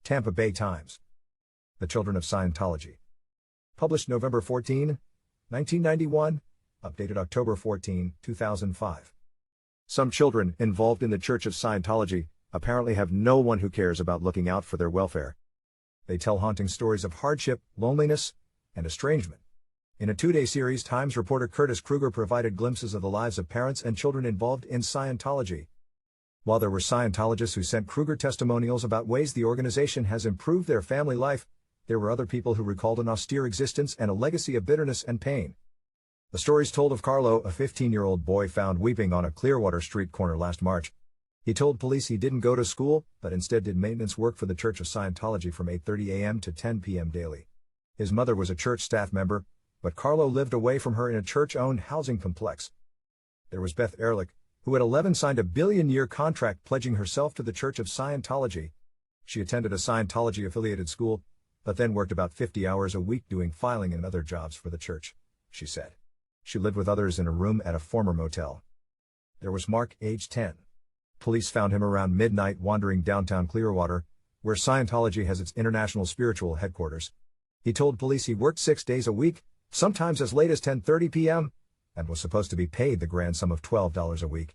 Tampa Bay Times. The Children of Scientology. Published November 14, 1991. Updated October 14, 2005. Some children involved in the Church of Scientology apparently have no one who cares about looking out for their welfare. They tell haunting stories of hardship, loneliness, and estrangement. In a two-day series, Times reporter Curtis Krueger provided glimpses of the lives of parents and children involved in Scientology. While there were Scientologists who sent Krueger testimonials about ways the organization has improved their family life, there were other people who recalled an austere existence and a legacy of bitterness and pain. The stories told of Carlo, a 15-year-old boy found weeping on a Clearwater street corner last March. He told police he didn't go to school, but instead did maintenance work for the Church of Scientology from 8:30 a.m. to 10 p.m. daily. His mother was a church staff member, but Carlo lived away from her in a church-owned housing complex. There was Beth Ehrlich, who at 11 signed a billion-year contract pledging herself to the Church of Scientology. She attended a Scientology-affiliated school, but then worked about 50 hours a week doing filing and other jobs for the church, she said. She lived with others in a room at a former motel. There was Mark, age 10. Police found him around midnight wandering downtown Clearwater, where Scientology has its international spiritual headquarters. He told police he worked 6 days a week, sometimes as late as 10:30 p.m., and was supposed to be paid the grand sum of $12 a week.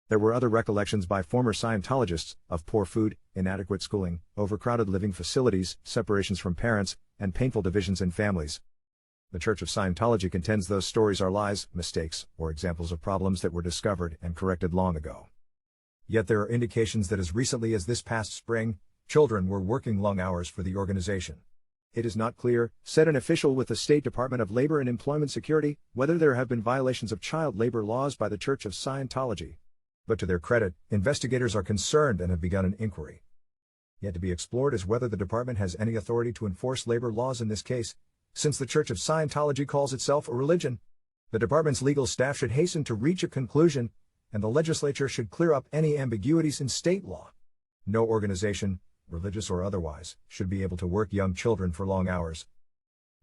There were other recollections by former Scientologists of poor food, inadequate schooling, overcrowded living facilities, separations from parents, and painful divisions in families. The Church of Scientology contends those stories are lies, mistakes, or examples of problems that were discovered and corrected long ago. Yet there are indications that as recently as this past spring, children were working long hours for the organization. It is not clear, said an official with the State Department of Labor and Employment Security, whether there have been violations of child labor laws by the Church of Scientology. But to their credit, investigators are concerned and have begun an inquiry. Yet to be explored is whether the department has any authority to enforce labor laws in this case, since the Church of Scientology calls itself a religion. The department's legal staff should hasten to reach a conclusion, and the legislature should clear up any ambiguities in state law. No organization, religious or otherwise, should be able to work young children for long hours.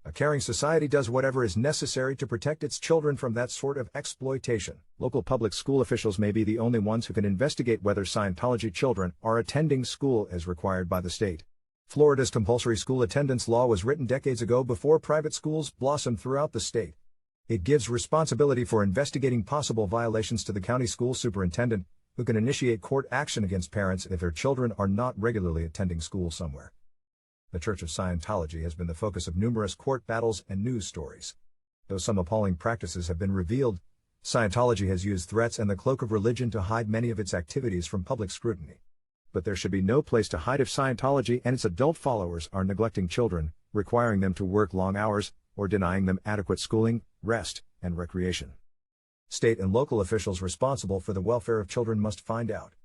A caring society does whatever is necessary to protect its children from that sort of exploitation. Local public school officials may be the only ones who can investigate whether Scientology children are attending school as required by the state. Florida's compulsory school attendance law was written decades ago before private schools blossomed throughout the state. It gives responsibility for investigating possible violations to the county school superintendent, who can initiate court action against parents if their children are not regularly attending school somewhere. The Church of Scientology has been the focus of numerous court battles and news stories. Though some appalling practices have been revealed, Scientology has used threats and the cloak of religion to hide many of its activities from public scrutiny. But there should be no place to hide if Scientology and its adult followers are neglecting children, requiring them to work long hours, or denying them adequate schooling, rest, and recreation. State and local officials responsible for the welfare of children must find out.